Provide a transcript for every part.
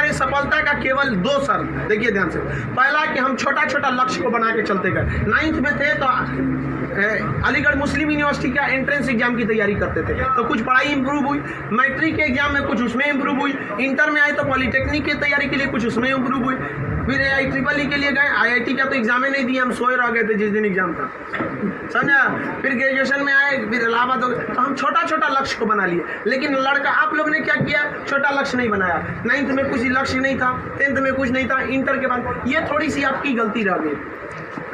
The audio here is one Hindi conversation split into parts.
गए सफलता का केवल 2 शर्त, देखिए ध्यान से। पहला कि हम छोटा छोटा लक्ष्य को बना के चलते गए। 9th में थे तो अलीगढ़ मुस्लिम यूनिवर्सिटी का एंट्रेंस एग्जाम की तैयारी करते थे, तो कुछ पढ़ाई इंप्रूव हुई। मैट्रिक के एग्जाम में कुछ उसमें इंप्रूव हुई। इंटर में आए तो पॉलिटेक्निक की तैयारी के लिए कुछ उसमें इंप्रूव हुई। फिर IEEE के लिए गए, IIT का तो एग्जाम ही नहीं दिया, हम सोए रह गए थे जिस दिन एग्जाम था, समझा। फिर ग्रेजुएशन में आए, फिर इलाहाबाद हो गए, तो हम छोटा छोटा लक्ष्य को बना लिए। लेकिन लड़का आप लोग ने क्या किया, छोटा लक्ष्य नहीं बनाया। 9th में कुछ लक्ष्य नहीं था, 10th में कुछ नहीं था, इंटर के बाद ये थोड़ी सी आपकी गलती रह गई।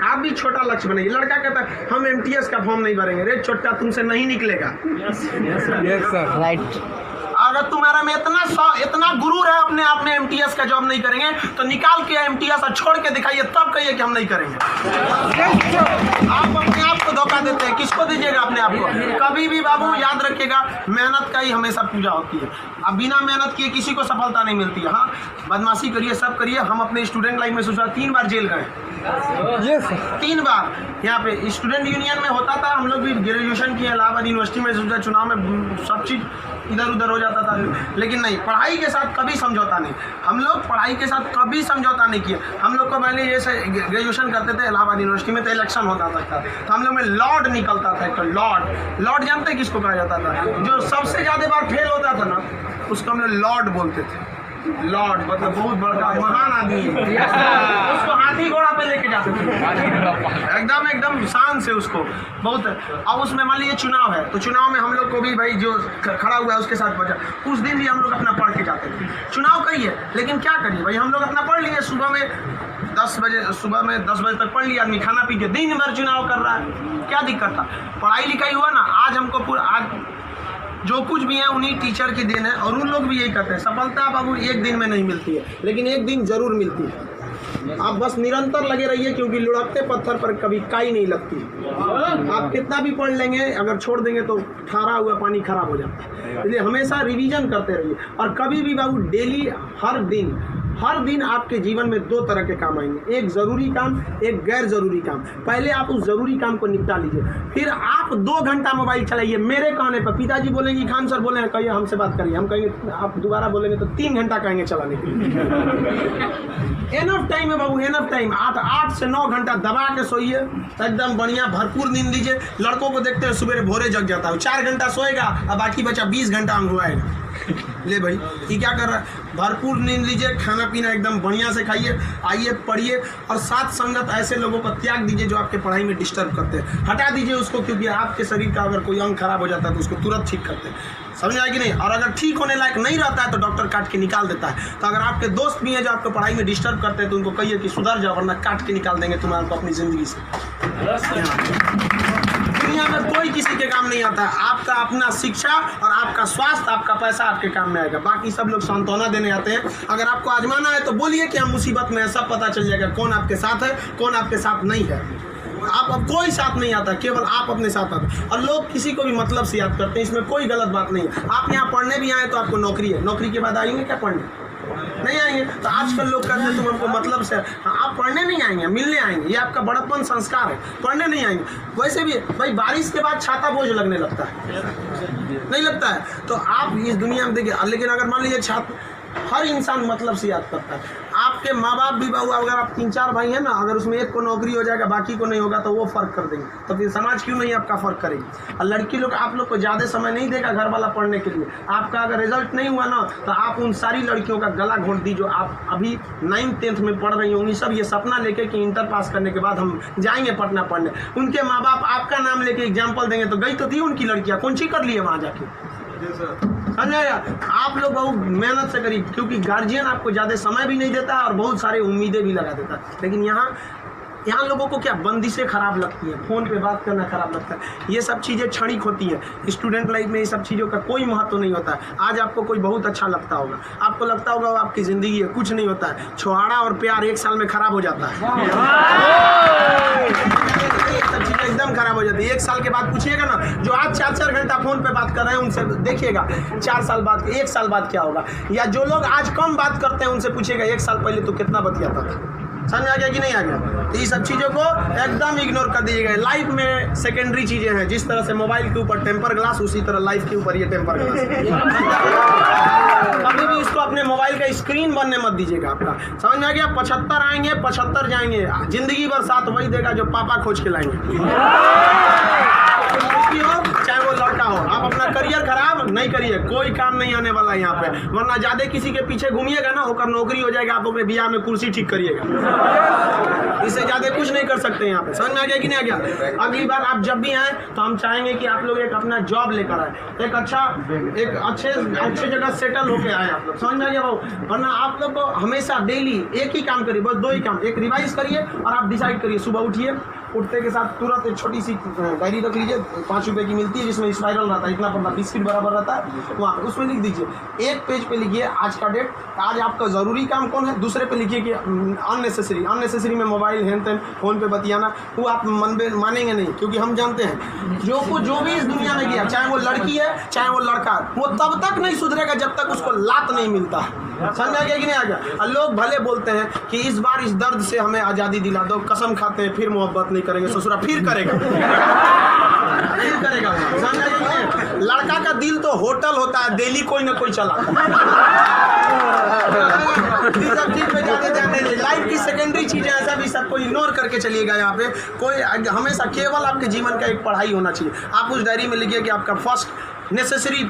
आप भी छोटा लक्ष्य बनाइए। लड़का कहता है हम MTS का फॉर्म नहीं भरेंगे, रे छोटा तुमसे नहीं निकलेगा। Yes sir, right. अगर तुम्हारा में इतना गुरूर है अपने आप में MTS का जॉब नहीं करेंगे, तो निकाल के MTS और छोड़ के दिखाइए, तब कहिए कि हम नहीं करेंगे। आप अपने आप को धोखा देते हैं, किसको दीजिएगा अपने आप को। कभी भी बाबू याद रखिएगा, मेहनत का ही हमेशा पूजा होती है। अब बिना मेहनत किए किसी को सफलता नहीं मिलती है। हाँ, बदमाशी करिए, सब करिए। हम अपने स्टूडेंट लाइफ में सोचा 3 बार जेल गए। यस 3 बार यहाँ पे स्टूडेंट यूनियन में होता था। हम लोग भी ग्रेजुएशन किए इलाहाबाद यूनिवर्सिटी में, सोचा चुनाव में सब चीज़ इधर उधर हो जाता था, लेकिन नहीं, पढ़ाई के साथ कभी समझौता नहीं। हम लोग पढ़ाई के साथ कभी समझौता नहीं किए। हम लोग को पहले जैसे ग्रेजुएशन करते थे इलाहाबाद यूनिवर्सिटी में, तो इलेक्शन होता था, तो हम लोग में लॉर्ड निकलता था। तो लॉर्ड जानते हैं किसको कहा जाता था? जो सबसे ज़्यादा बार फेल होता था ना, उसको हम लोग लॉर्ड बोलते थे। लॉर्ड मतलब बहुत बड़ा महान आदमी है। उसको हाथी घोड़ा पे लेके जाते थे, एकदम शान से उसको बहुत। अब उसमें मान लीजिए चुनाव है, तो चुनाव में हम लोग को भी भाई जो खड़ा हुआ है उसके साथ बचा। उस दिन भी हम लोग अपना पढ़ के जाते थे। चुनाव करिए, लेकिन क्या करिए भाई, हम लोग अपना पढ़ लिए। सुबह में 10 बजे तक पढ़ लिया आदमी, खाना पी के दिन भर चुनाव कर रहा है, क्या दिक्कत था। पढ़ाई लिखाई हुआ ना, आज हमको आज जो कुछ भी है उन्हीं टीचर की देन है। और उन लोग भी यही कहते हैं, सफलता बाबू एक दिन में नहीं मिलती है, लेकिन एक दिन जरूर मिलती है। आप बस निरंतर लगे रहिए, क्योंकि लुढ़कते पत्थर पर कभी काई नहीं लगती। आप कितना भी पढ़ लेंगे, अगर छोड़ देंगे तो ठहरा हुआ पानी खराब हो जाता है। इसलिए हमेशा रिवीजन करते रहिए। और कभी भी बाबू डेली, हर दिन आपके जीवन में 2 तरह के काम आएंगे, एक ज़रूरी काम, एक गैर ज़रूरी काम। पहले आप उस ज़रूरी काम को निपटा लीजिए, फिर आप 2 घंटा मोबाइल चलाइए। मेरे कहने पर पिताजी बोलेंगे खान सर बोले हैं, कहिए हमसे बात करिए, हम कहेंगे, आप दोबारा बोलेंगे तो 3 घंटा कहेंगे चलाने के लिए। एनफ टाइम है बाबू, एनफ टाइम। 8 से 9 घंटा दबा के सोइए, एकदम बढ़िया भरपूर नींद लीजिए। लड़कों को देखते हैं सुबह भोरे जग जाता है, 4 घंटा सोएगा और बाकी बचा 20 घंटा अंगुआएगा। ले भाई, ये क्या कर रहा है? भरपूर नींद लीजिए, खाना पीना एकदम बढ़िया से खाइए, आइए पढ़िए। और साथ संगत ऐसे लोगों को त्याग दीजिए जो आपके पढ़ाई में डिस्टर्ब करते हैं, हटा दीजिए उसको, क्योंकि आपके शरीर का अगर कोई अंग खराब हो जाता है तो उसको तुरंत ठीक करते हैं, समझ आए कि नहीं। और अगर ठीक होने लायक नहीं रहता है तो डॉक्टर काट के निकाल देता है। तो अगर आपके दोस्त भी हैं जो आपको पढ़ाई में डिस्टर्ब करते हैं, तो उनको कहिए कि सुधर जाओ, वरना काट के निकाल देंगे तुम्हारे अपनी ज़िंदगी से। दुनिया में कोई किसी के काम नहीं आता है। आपका अपना शिक्षा और आपका स्वास्थ्य, आपका पैसा आपके काम में आएगा। बाकी सब लोग सांत्वना देने आते हैं। अगर आपको आजमाना है तो बोलिए कि हम मुसीबत में है, सब पता चल जाएगा कौन आपके साथ है, कौन आपके साथ नहीं है। आप अब कोई साथ नहीं आता, केवल आप अपने साथ आते। और लोग किसी को भी मतलब से याद करते हैं, इसमें कोई गलत बात नहीं है। आप यहाँ पढ़ने भी आए तो आपको नौकरी है, नौकरी के बाद आएंगे क्या पढ़ने? नहीं आएंगे। तो आजकल लोग कहते हैं तुम हमको मतलब से, हाँ, आप पढ़ने नहीं आएंगे, मिलने आएंगे। ये आपका बड़प्पन संस्कार है, पढ़ने नहीं आएंगे। वैसे भी भाई बारिश के बाद छाता बोझ लगने लगता है, नहीं लगता है? तो आप इस दुनिया में देखिए, लेकिन अगर मान लीजिए छात्र, हर इंसान मतलब से याद करता है। आपके माँ बाप भी बाबू, अगर आप 3-4 भाई हैं ना, अगर उसमें एक को नौकरी हो जाएगा बाकी को नहीं होगा तो वो फ़र्क कर देंगे। तो फिर समाज क्यों नहीं आपका फ़र्क करेगी? और लड़की लोग आप लोग को ज़्यादा समय नहीं देगा घर वाला पढ़ने के लिए। आपका अगर रिजल्ट नहीं हुआ ना, तो आप उन सारी लड़कियों का गला घोंट दी जो आप अभी 9th-10th में पढ़ रही होंगी। सब ये सपना लेके कि इंटर पास करने के बाद हम जाएंगे पटना पढ़ने। उनके माँ बाप आपका नाम लेके एग्जाम्पल देंगे तो गई तो थी उनकी लड़कियाँ, कौन सी कर लिए वहाँ जाके? समझाया? आप लोग बहुत मेहनत से करिए, क्योंकि गार्जियन आपको ज़्यादा समय भी नहीं देता और बहुत सारे उम्मीदें भी लगा देता है। लेकिन यहाँ लोगों को क्या बंदिशें खराब लगती हैं, फ़ोन पे बात करना खराब लगता है। ये सब चीज़ें क्षणिक होती हैं। स्टूडेंट लाइफ में ये सब चीज़ों का कोई महत्व नहीं होता है। आज आपको कोई बहुत अच्छा लगता होगा, आपको लगता होगा वो आपकी ज़िंदगी है, कुछ नहीं होता है। छोहाड़ा और प्यार 1 साल में खराब हो जाता है, सब चीज़ें एकदम खराब हो जाती है। 1 साल के बाद पूछिएगा ना, जो आज 4-4 घंटा फ़ोन पे बात कर रहे हैं उनसे देखिएगा 4 साल बाद, 1 साल बाद क्या होगा। या जो लोग आज कम बात करते हैं उनसे पूछिएगा 1 साल पहले तो कितना बतियाता था। समझ में आ गया कि नहीं आ गया? तो ये सब चीज़ों को एकदम इग्नोर कर दीजिएगा। लाइफ में सेकेंडरी चीज़ें हैं, जिस तरह से मोबाइल के ऊपर टेम्पर ग्लास, उसी तरह लाइफ के ऊपर ये टेम्पर ग्लास। कभी भी इसको अपने मोबाइल का स्क्रीन बनने मत दीजिएगा आपका। समझ में आ गया? 75 आएंगे 75 जाएंगे, जिंदगी भर साथ वही देगा जो पापा खोज के लाएंगे। हो चाहे वो लड़का हो, आप अपना करियर खराब नहीं करिए, कोई काम नहीं आने वाला यहाँ पे। वरना ज्यादा किसी के पीछे घूमिएगा ना, होकर नौकरी हो जाएगा, आप अपने बियाह में कुर्सी ठीक करिएगा। इससे ज्यादा कुछ नहीं कर सकते यहाँ पे। समझ में आ गया कि नहीं आ गया? अगली बार आप जब भी आए तो हम चाहेंगे कि आप लोग एक अपना जॉब लेकर आए, एक अच्छे जगह सेटल होके आए आप लोग। समझ में आ गया भाव? वरना आप लोग को हमेशा डेली एक ही काम करिए, बस 2 ही काम। एक रिवाइज करिए और आप डिसाइड करिए। सुबह उठिए, उठते के साथ तुरंत एक छोटी सी डायरी रख लीजिए, 5 रुपए की मिलती है, जिसमें स्पाइरल रहता है, इतना पड़ता, बिस्किट बराबर रहता है, वहाँ उसमें लिख दीजिए। एक पेज पे लिखिए आज का डेट, आज आपका ज़रूरी काम कौन है। दूसरे पे लिखिए कि अननेसेसरी में मोबाइल हैन तैन फ़ोन पे बतियाना, वो आप मानेंगे नहीं, क्योंकि हम जानते हैं जो भी इस दुनिया में गया, चाहे वो लड़की है चाहे वो लड़का है, वो तब तक नहीं सुधरेगा जब तक उसको लात नहीं मिलता है। समझ आ गया कि नहीं आ गया? और लोग भले बोलते हैं कि इस बार इस दर्द से हमें आज़ादी दिला दो, कसम खाते हैं फिर मोहब्बत नहीं करेंगे, ससुरा फिर करेगा। फिर करेगा। समझ आ गया कि नहीं? लड़का का दिल तो होटल होता है, डेली कोई ना कोई चला। लाइफ की सेकेंडरी चीजें ऐसा भी सबको इग्नोर करके चलिएगा। यहाँ पे कोई हमेशा केवल आपके जीवन का एक पढ़ाई होना चाहिए। आप उस डायरी में लिखिए कि आपका फर्स्ट नेसेसरी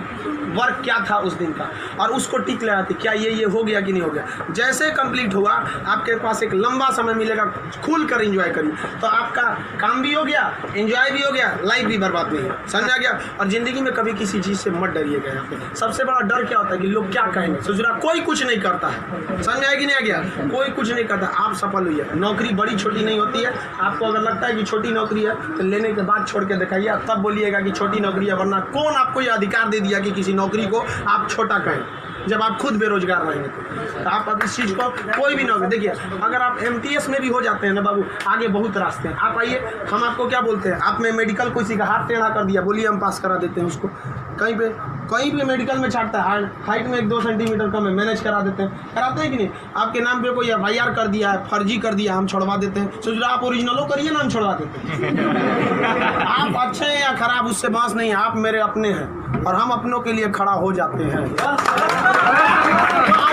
वर्क क्या था उस दिन का, और उसको टिक लगाती, क्या ये हो गया कि नहीं हो गया। जैसे कंप्लीट हुआ आपके पास एक लंबा समय मिलेगा, खुल कर एंजॉय करिए, तो आपका काम भी हो गया, एंजॉय भी हो गया, लाइफ भी बर्बाद नहीं है। समझ आ गया? और जिंदगी में कभी किसी चीज़ से मत डरिएगा। यहाँ पे सबसे बड़ा डर क्या होता है कि लोग क्या कहेंगे। सोच रहा कोई कुछ नहीं करता है। समझ आया कि नहीं आ गया? कोई कुछ नहीं करता, आप सफल हुई है। नौकरी बड़ी छोटी नहीं होती है। आपको अगर लगता है कि छोटी नौकरी है तो लेने के बाद छोड़ के दिखाइए, तब बोलिएगा कि छोटी नौकरी है। वरना कौन आपको ये अधिकार दे दिया कि किसी नौकरी को आप छोटा कहें, जब आप खुद बेरोजगार रहेंगे। तो आप अब इस चीज़ को कोई भी नौकरी, देखिए अगर आप MTS में भी हो जाते हैं ना बाबू, आगे बहुत रास्ते हैं। आप आइए, हम आपको क्या बोलते हैं, आप में मेडिकल किसी का हाथ टेढ़ा कर दिया, बोलिए हम पास करा देते हैं उसको। कहीं पे मेडिकल में छाटता है, हाइट में 1-2 सेंटीमीटर कम है, मैनेज करा देते हैं। कराते हैं कि नहीं? आपके नाम पे कोई FIR कर दिया है, फर्जी कर दिया, हम छोड़वा देते हैं। सोच रहे आप ओरिजिनलो करिए ना, हम छोड़वा देते हैं। आप अच्छे हैं या खराब उससे बात नहीं है, आप मेरे अपने हैं और हम अपनों के लिए खड़ा हो जाते हैं। आज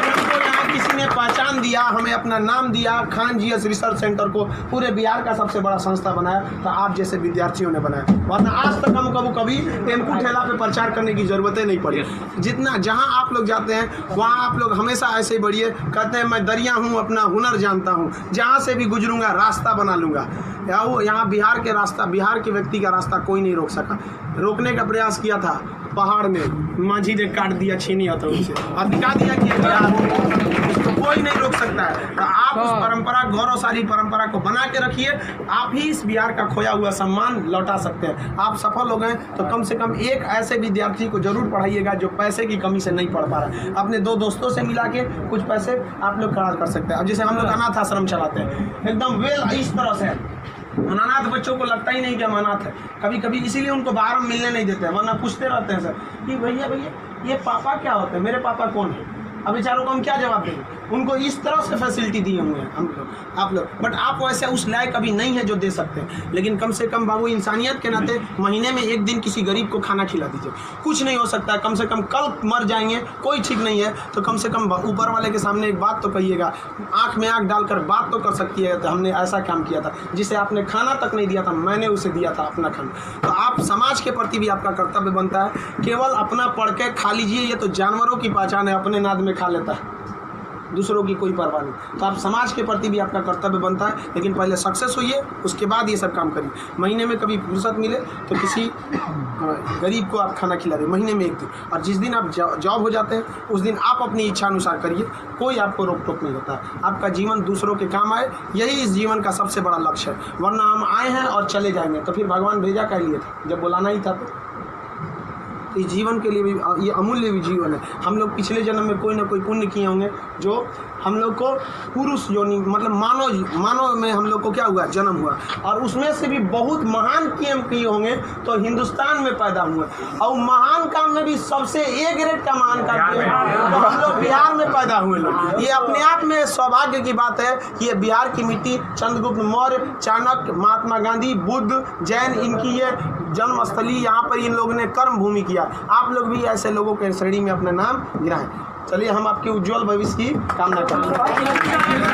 हमको यहाँ किसी ने पहचान दिया, हमें अपना नाम दिया, खान GS रिसर्च सेंटर को पूरे बिहार का सबसे बड़ा संस्था बनाया, तो आप जैसे विद्यार्थियों ने बनाया। वरना आज तक हम कभी टेम्पू ठेला पे प्रचार करने की जरूरतें नहीं पड़ी। जितना जहाँ आप लोग जाते हैं वहाँ आप लोग हमेशा ऐसे ही बढ़िए। कहते हैं मैं दरिया हूँ, अपना हुनर जानता हूँ, जहाँ से भी गुजरूंगा रास्ता बना लूँगा। यहाँ बिहार के व्यक्ति का रास्ता कोई नहीं रोक सका। रोकने का प्रयास किया था पहाड़ में, माझी ने काट दिया छीनी होता उनसे और दिखा दिया कि इसको कोई नहीं रोक सकता है। तो आप उस परंपरा, गौरवशाली परंपरा को बना के रखिए। आप ही इस बिहार का खोया हुआ सम्मान लौटा सकते हैं। आप सफल हो गए तो कम से कम एक ऐसे विद्यार्थी को जरूर पढ़ाइएगा जो पैसे की कमी से नहीं पढ़ पा रहा है। अपने 2 दोस्तों से मिला के कुछ पैसे आप लोग खर्च कर सकते हैं। अब जैसे हम लोग अनाथ आश्रम चलाते हैं, एकदम इस तरह से अनाथ बच्चों को लगता ही नहीं कि हम अनाथ है। कभी इसीलिए उनको बाहर हम मिलने नहीं देते हैं, वरना पूछते रहते हैं सर कि भैया ये पापा क्या होते हैं, मेरे पापा कौन है। अब बेचारों को हम क्या जवाब देंगे? उनको इस तरह से फैसिलिटी दिए हुए हैं हम लोग, आप लोग। बट आप वैसे उस लायक अभी नहीं है जो दे सकते हैं। लेकिन कम से कम बाबू इंसानियत के नाते महीने में 1 दिन किसी गरीब को खाना खिला दीजिए। कुछ नहीं हो सकता है, कम से कम कल मर जाएंगे, कोई ठीक नहीं है, तो कम से कम ऊपर वाले के सामने एक बात तो कहिएगा। आँख में आँख डालकर बात तो कर सकती है, तो हमने ऐसा काम किया था जिसे आपने खाना तक नहीं दिया था, मैंने उसे दिया था अपना खाना। तो आप समाज के प्रति भी आपका कर्तव्य बनता है। केवल अपना पढ़ के खा लीजिए, ये तो जानवरों की पहचान है, अपने नाद में खा लेता है, दूसरों की कोई परवाह नहीं। तो आप समाज के प्रति भी आपका कर्तव्य बनता है। लेकिन पहले सक्सेस होइए, उसके बाद ये सब काम करिए। महीने में कभी फुर्सत मिले तो किसी गरीब को आप खाना खिला दें, महीने में 1 दिन। और जिस दिन आप जॉब हो जाते हैं उस दिन आप अपनी इच्छा अनुसार करिए, कोई आपको रोक टोक नहीं होता है। आपका जीवन दूसरों के काम आए, यही इस जीवन का सबसे बड़ा लक्ष्य है। वरना हम आए हैं और चले जाएंगे, तो फिर भगवान भेजा क्या लिए था, जब बुलाना ही था तो। इस जीवन के लिए भी ये अमूल्य भी जीवन है। हम लोग पिछले जन्म में कोई ना कोई पुण्य किए होंगे जो हम लोग को पुरुष योनि मतलब मानव में हम लोग को क्या हुआ, जन्म हुआ, और उसमें से भी बहुत महान काम किए होंगे तो हिंदुस्तान में पैदा हुए, और महान काम में भी सबसे ए ग्रेड का महान काम किए तो हम लोग बिहार में पैदा हुए लोग। ये अपने आप में सौभाग्य की बात है कि ये बिहार की मिट्टी, चंद्रगुप्त मौर्य, चाणक्य, महात्मा गांधी, बुद्ध, जैन, इनकी ये जन्मस्थली, यहाँ पर इन लोगों ने कर्म भूमि किया। आप लोग भी ऐसे लोगों के श्रेणी में अपना नाम गिराएं। चलिए हम आपके उज्जवल भविष्य की कामना करते हैं।